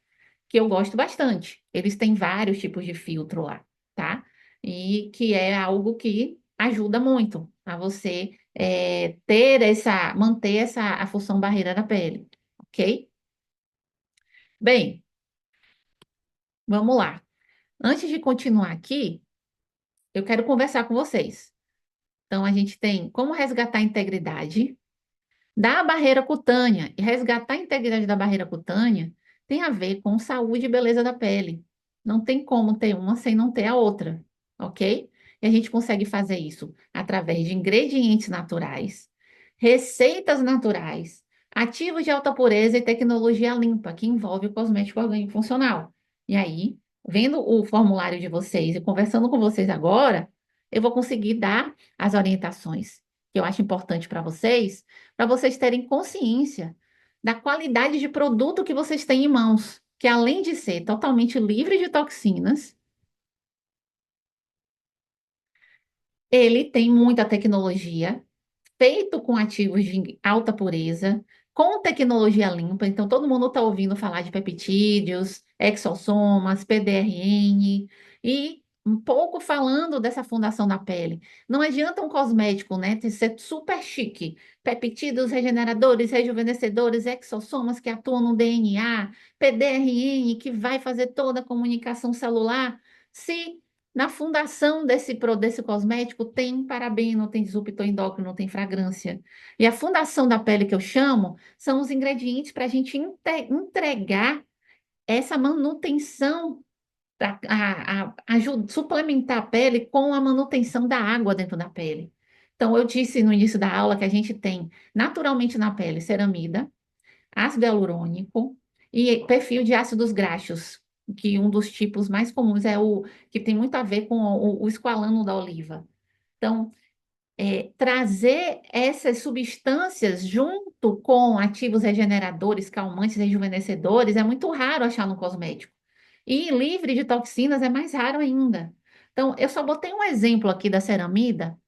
S1: que eu gosto bastante. Eles têm vários tipos de filtro lá, tá? E que é algo que ajuda muito a você manter a função barreira da pele, ok? Bem, vamos lá. Antes de continuar aqui, eu quero conversar com vocês. Então, a gente tem como resgatar a integridade da barreira cutânea. E resgatar a integridade da barreira cutânea tem a ver com saúde e beleza da pele. Não tem como ter uma sem não ter a outra, ok? E a gente consegue fazer isso através de ingredientes naturais, receitas naturais, ativos de alta pureza e tecnologia limpa, que envolve o cosmético orgânico funcional. E aí, vendo o formulário de vocês e conversando com vocês agora, eu vou conseguir dar as orientações que eu acho importante para vocês terem consciência da qualidade de produto que vocês têm em mãos, que além de ser totalmente livre de toxinas, ele tem muita tecnologia, feito com ativos de alta pureza, com tecnologia limpa. Então, todo mundo está ouvindo falar de peptídeos, exossomas, PDRN, e um pouco falando dessa fundação da pele. Não adianta um cosmético, né, ser super chique. Peptídeos regeneradores, rejuvenescedores, exossomas que atuam no DNA, PDRN que vai fazer toda a comunicação celular, se na fundação desse cosmético tem parabeno, tem disruptor endócrino, tem fragrância. E a fundação da pele que eu chamo são os ingredientes para a gente entregar essa manutenção, suplementar a pele com a manutenção da água dentro da pele. Então, eu disse no início da aula que a gente tem naturalmente na pele ceramida, ácido hialurônico e perfil de ácidos graxos, que um dos tipos mais comuns é o que tem muito a ver com o esqualano da oliva. Então, trazer essas substâncias junto com ativos regeneradores, calmantes, rejuvenescedores, é muito raro achar no cosmético. E livre de toxinas é mais raro ainda. Então, eu só botei um exemplo aqui da ceramida,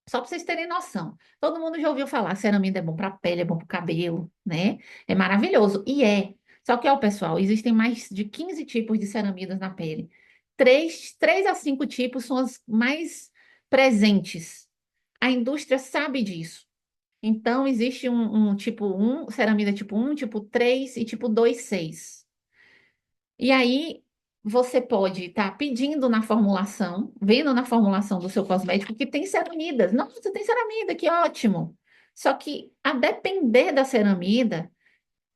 S1: só para vocês terem noção. Todo mundo já ouviu falar, ceramida é bom para a pele, é bom para o cabelo, né? É maravilhoso. E é. Só que, ó, pessoal, existem mais de 15 tipos de ceramidas na pele. Três a cinco tipos são as mais presentes. A indústria sabe disso. Então, existe um tipo um ceramida tipo um, tipo 3 e tipo 2,6. E aí, você pode estar pedindo na formulação, vendo na formulação do seu cosmético que tem ceramidas. Nossa, tem ceramida, que ótimo! Só que, a depender da ceramida,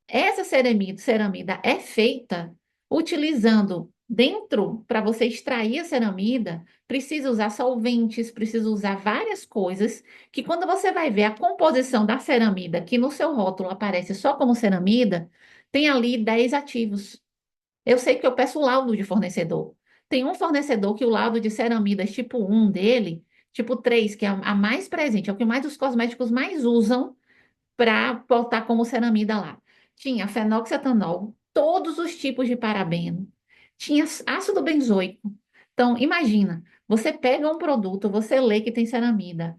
S1: essa ceramida é feita utilizando dentro, para você extrair a ceramida, precisa usar solventes, precisa usar várias coisas, que quando você vai ver a composição da ceramida, que no seu rótulo aparece só como ceramida, tem ali 10 ativos. Eu sei que eu peço laudo de fornecedor. Tem um fornecedor que o laudo de ceramidas tipo um dele, tipo 3 que é a mais presente, é o que mais os cosméticos mais usam para botar como ceramida lá. Tinha fenoxetanol, todos os tipos de parabeno, tinha ácido benzoico. Então, imagina, você pega um produto, você lê que tem ceramida,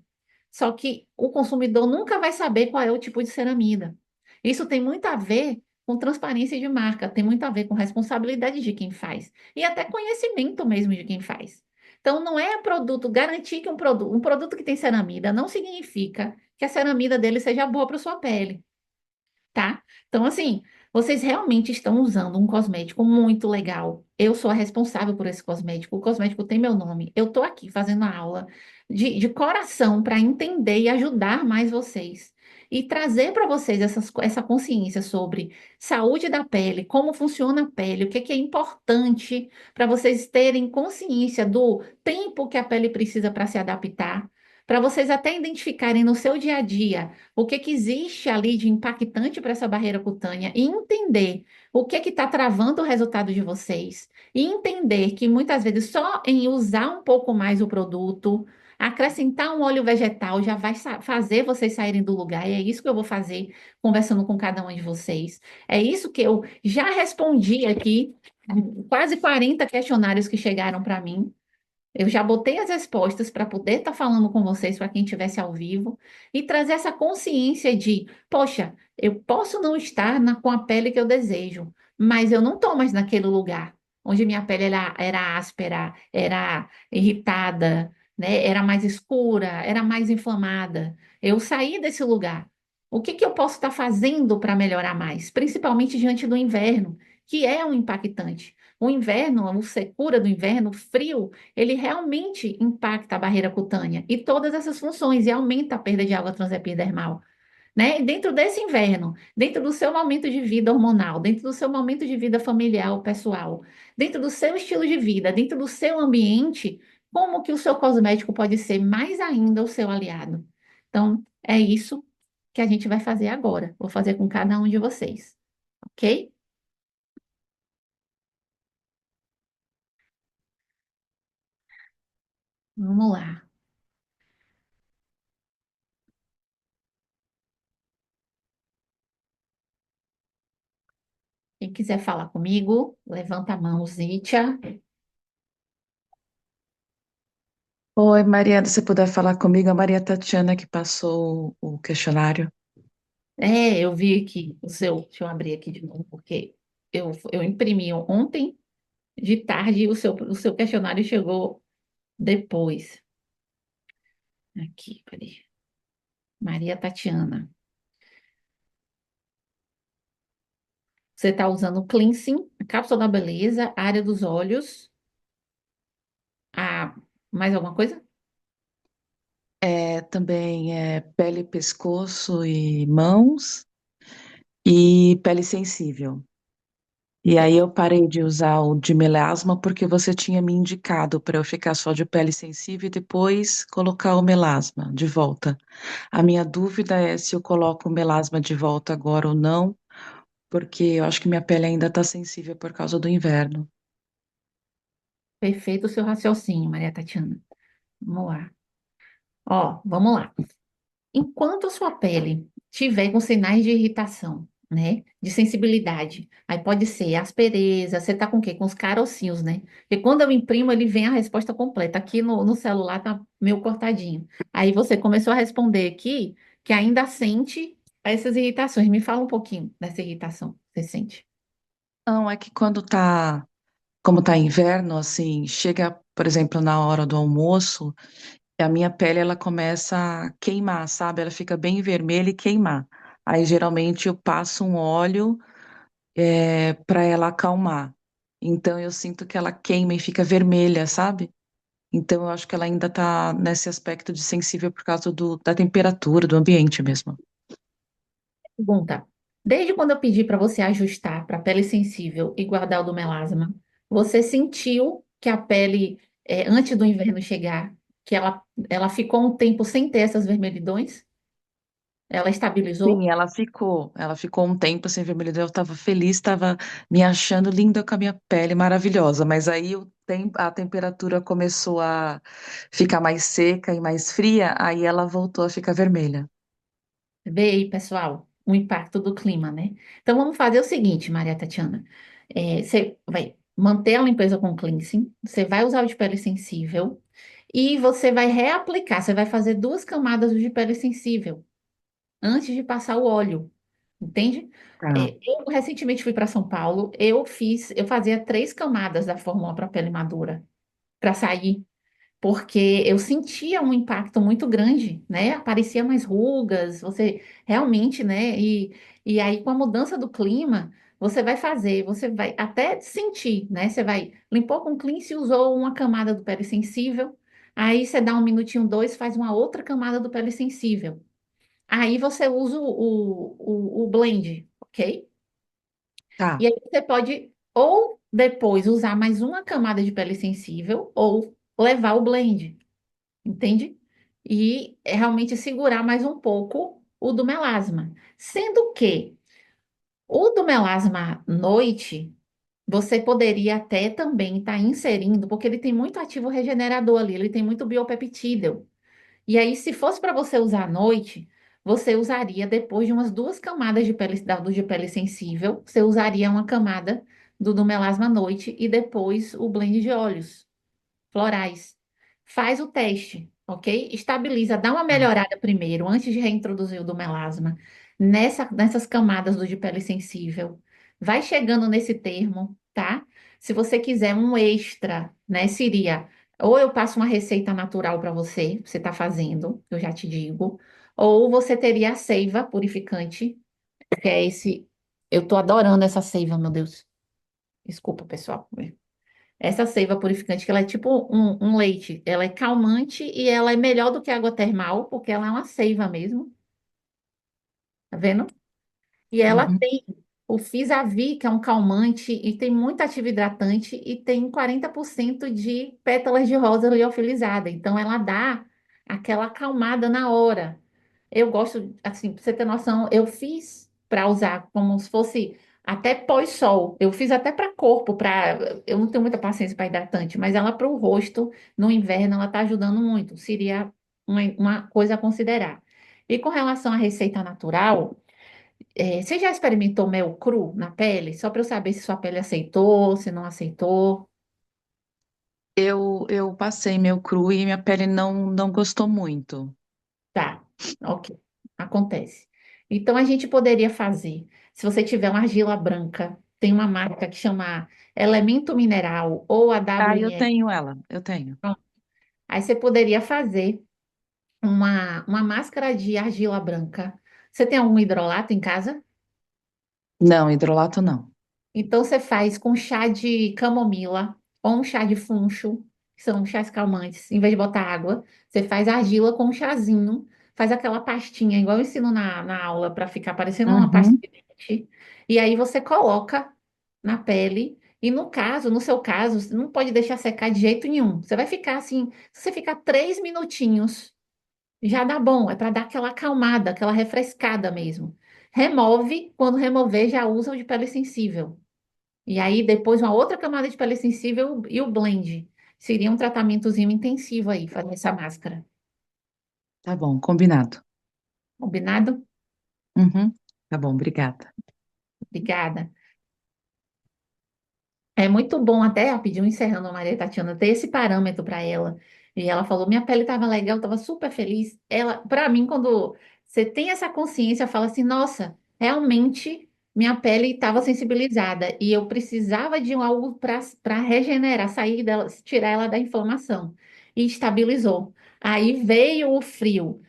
S1: só que o consumidor nunca vai saber qual é o tipo de ceramida. Isso tem muito a ver com transparência de marca, tem muito a ver com responsabilidade de quem faz e até conhecimento mesmo de quem faz. Então, não é produto, garantir que um produto que tem ceramida não significa que a ceramida dele seja boa para sua pele, tá? Então, assim, vocês realmente estão usando um cosmético muito legal. Eu sou a responsável por esse cosmético. O cosmético tem meu nome. Eu tô aqui fazendo a aula de coração para entender e ajudar mais vocês. E trazer para vocês essa consciência sobre saúde da pele, como funciona a pele, o que que é importante para vocês terem consciência do tempo que a pele precisa para se adaptar, para vocês até identificarem no seu dia a dia o que que existe ali de impactante para essa barreira cutânea e entender o que que está travando o resultado de vocês e entender que muitas vezes só em usar um pouco mais o produto, acrescentar um óleo vegetal já vai fazer vocês saírem do lugar. E é isso que eu vou fazer conversando com cada um de vocês. É isso que eu já respondi aqui, quase 40 questionários que chegaram para mim. Eu já botei as respostas para poder estar falando com vocês, para quem estivesse ao vivo, e trazer essa consciência de, poxa, eu posso não estar com a pele que eu desejo, mas eu não estou mais naquele lugar onde minha pele era áspera, era irritada, né? Era mais escura, era mais inflamada. Eu saí desse lugar. O que que eu posso estar fazendo para melhorar mais? Principalmente diante do inverno, que é um impactante. O inverno, a secura do inverno, o frio ele realmente impacta a barreira cutânea e todas essas funções e aumenta a perda de água transepidermal, né? E dentro desse inverno, dentro do seu momento de vida hormonal, dentro do seu momento de vida familiar ou pessoal, dentro do seu estilo de vida, dentro do seu ambiente, como que o seu cosmético pode ser mais ainda o seu aliado? Então, é isso que a gente vai fazer agora. Vou fazer com cada um de vocês, ok? Vamos lá. Quem quiser falar comigo, levanta a mão, Zítia.
S2: Oi, Mariana, se puder falar comigo, a Maria Tatiana que passou o questionário.
S1: É, eu vi aqui o seu. Deixa eu abrir aqui de novo, porque eu imprimi ontem de tarde e o seu questionário chegou depois. Aqui, cadê? Maria Tatiana. Você está usando o cleansing, a cápsula da beleza, a área dos olhos, a mais alguma coisa?
S2: Também pele, pescoço e mãos e pele sensível. E aí eu parei de usar o de melasma porque você tinha me indicado para eu ficar só de pele sensível e depois colocar o melasma de volta. A minha dúvida é se eu coloco o melasma de volta agora ou não, porque eu acho que minha pele ainda está sensível por causa do inverno.
S1: Perfeito o seu raciocínio, Maria Tatiana. Vamos lá. Ó, vamos lá. Enquanto a sua pele tiver com sinais de irritação, né, de sensibilidade, aí pode ser aspereza, você tá com o quê? Com os carocinhos, né? Porque quando eu imprimo, ele vem a resposta completa. Aqui no celular tá meio cortadinho. Aí você começou a responder aqui que ainda sente essas irritações. Me fala um pouquinho dessa irritação que você sente.
S2: Não, é que como tá inverno, assim, chega, por exemplo, na hora do almoço, a minha pele ela começa a queimar, sabe? Ela fica bem vermelha e queimar. Aí geralmente eu passo um óleo para ela acalmar. Então eu sinto que ela queima e fica vermelha, sabe? Então eu acho que ela ainda tá nesse aspecto de sensível por causa da temperatura, do ambiente mesmo.
S1: Pergunta. Desde quando eu pedi para você ajustar para pele sensível e guardar o do melasma, você sentiu que a pele, antes do inverno chegar, que ela ficou um tempo sem ter essas vermelhidões? Ela estabilizou?
S2: Sim, ela ficou um tempo sem vermelho, eu estava feliz, estava me achando linda com a minha pele maravilhosa, mas aí a temperatura começou a ficar mais seca e mais fria, aí ela voltou a ficar vermelha.
S1: Vê aí, pessoal, o impacto do clima, né? Então vamos fazer o seguinte, Maria Tatiana. Você vai manter a limpeza com cleansing, você vai usar o de pele sensível e você vai reaplicar, você vai fazer 2 camadas de pele sensível antes de passar o óleo. Entende?
S2: Tá.
S1: Eu recentemente fui para São Paulo, eu fazia 3 camadas da fórmula para pele madura, para sair. porque eu sentia um impacto muito grande, né? Aparecia mais rugas, você realmente, né? E aí, com a mudança do clima, você vai até sentir, né? Você vai, limpou com cleanse e usou uma camada do pele sensível, aí você dá um minutinho, dois, faz uma outra camada do pele sensível. Aí você usa o blend, ok?
S2: Tá.
S1: E aí você pode ou depois usar mais uma camada de pele sensível ou levar o blend, entende? E realmente segurar mais um pouco o do melasma. Sendo que o do melasma noite, você poderia até também estar inserindo, porque ele tem muito ativo regenerador ali, ele tem muito biopeptídeo. E aí, se fosse para você usar à noite, você usaria depois de umas duas camadas de pele sensível, você usaria uma camada do melasma à noite e depois o blend de óleos florais. Faz o teste, ok? Estabiliza, dá uma melhorada primeiro, antes de reintroduzir o do melasma, nessas camadas do de pele sensível. Vai chegando nesse termo, tá? Se você quiser um extra, né, seria ou eu passo uma receita natural para você, você está fazendo, eu já te digo, ou você teria a seiva purificante, que é esse. Eu tô adorando essa seiva, meu Deus. Desculpa, pessoal. Essa seiva purificante, que ela é tipo um leite, ela é calmante e ela é melhor do que a água termal, porque ela é uma seiva mesmo, tá vendo? E ela
S2: Uhum.
S1: tem o Fisavi, que é um calmante, e tem muito ativo hidratante, e tem 40% de pétalas de rosa liofilizada. Então, ela dá aquela acalmada na hora. Eu gosto, assim, pra você ter noção, eu fiz para usar como se fosse até pós-sol. Eu fiz até para corpo, para. Eu não tenho muita paciência para hidratante, mas ela para o rosto, no inverno, ela tá ajudando muito. Seria uma coisa a considerar. E com relação à receita natural. Você já experimentou mel cru na pele? Só para eu saber se sua pele aceitou, se não aceitou.
S2: Eu passei meu cru e minha pele não gostou muito.
S1: Tá, ok. Acontece. Então a gente poderia fazer, se você tiver uma argila branca, tem uma marca que chama Elemento Mineral ou a
S2: Ah, eu
S1: WMF.
S2: tenho ela, eu tenho.
S1: Aí você poderia fazer uma máscara de argila branca. Você tem algum hidrolato em casa?
S2: Não, hidrolato não.
S1: Então você faz com chá de camomila ou um chá de funcho, que são chás calmantes. Em vez de botar água, você faz argila com um chazinho, faz aquela pastinha, igual eu ensino na aula, para ficar parecendo uma pasta
S2: Uhum.
S1: de dente. E aí você coloca na pele. E no caso, no seu caso, você não pode deixar secar de jeito nenhum. Você vai ficar assim, se você ficar 3 minutinhos, já dá bom. É para dar aquela acalmada, aquela refrescada mesmo. Remove, quando remover, já usa o de pele sensível. E aí, depois, uma outra camada de pele sensível e o blend. Seria um tratamentozinho intensivo aí, fazer essa máscara.
S2: Tá bom, combinado.
S1: Combinado?
S2: Uhum. Tá bom, obrigada.
S1: Obrigada. É muito bom até, rapidinho, encerrando a Maria Tatiana, ter esse parâmetro para ela. E ela falou, minha pele estava legal, estava super feliz. Ela, para mim, quando você tem essa consciência, fala assim, nossa, realmente minha pele estava sensibilizada e eu precisava de algo para regenerar, sair dela, tirar ela da inflamação. E estabilizou. Aí veio o frio.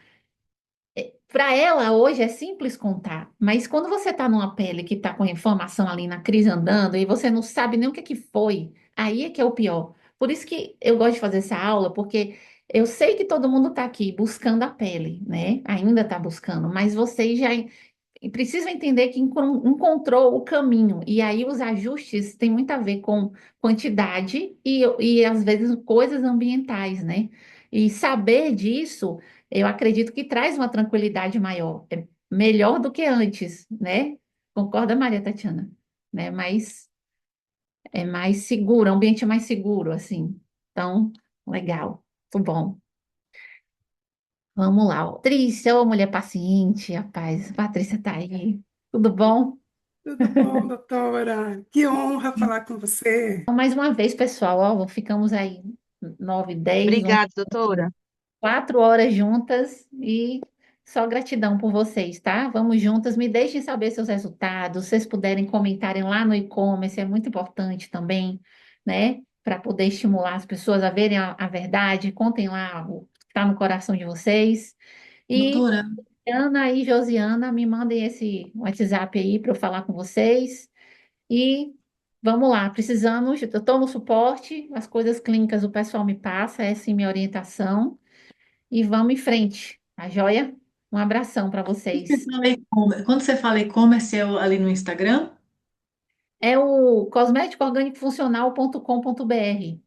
S1: Para ela, hoje é simples contar, mas quando você está numa pele que está com a inflamação ali na crise andando e você não sabe nem o que que foi, aí é que é o pior. Por isso que eu gosto de fazer essa aula, porque eu sei que todo mundo está aqui buscando a pele, né? Ainda está buscando, mas vocês já precisam entender que encontrou o caminho. E aí os ajustes têm muito a ver com quantidade e às vezes coisas ambientais, né? E saber disso. Eu acredito que traz uma tranquilidade maior, é melhor do que antes, né? Concorda, Maria Tatiana? Né? Mas é mais seguro, o ambiente é mais seguro, assim. Então, legal, muito bom. Vamos lá. Patrícia, ô mulher paciente, rapaz. Patrícia tá aí. Tudo bom?
S3: Tudo bom, doutora? Que honra falar com você.
S1: Então, mais uma vez, pessoal, ó, ficamos aí 9, 10,
S2: Obrigada, doutora.
S1: 4 horas juntas e só gratidão por vocês, tá? Vamos juntas, me deixem saber seus resultados, se vocês puderem comentarem lá no e-commerce, é muito importante também, né? para poder estimular as pessoas a verem a verdade. Contem lá o que está no coração de vocês. E
S4: Doutora,
S1: Ana e Josiana, me mandem esse WhatsApp aí para eu falar com vocês. E vamos lá, precisamos, eu estou no suporte, as coisas clínicas o pessoal me passa, essa é minha orientação. E vamos em frente, tá joia? Um abração para vocês.
S4: quando você fala e-commerce, é ali no Instagram?
S1: É o cosméticoorgânicofuncional.com.br,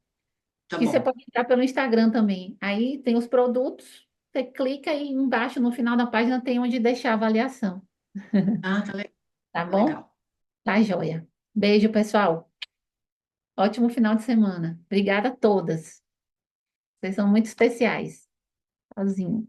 S4: Tá
S1: que você
S4: bom.
S1: pode entrar pelo Instagram também. Aí tem os produtos, você clica e embaixo no final da página tem onde deixar a avaliação,
S4: Ah, tá
S1: tá bom?
S4: legal.
S1: Tá joia. Beijo, pessoal. Ótimo final de semana. Obrigada a todas. Vocês são muito especiais. Tchauzinho.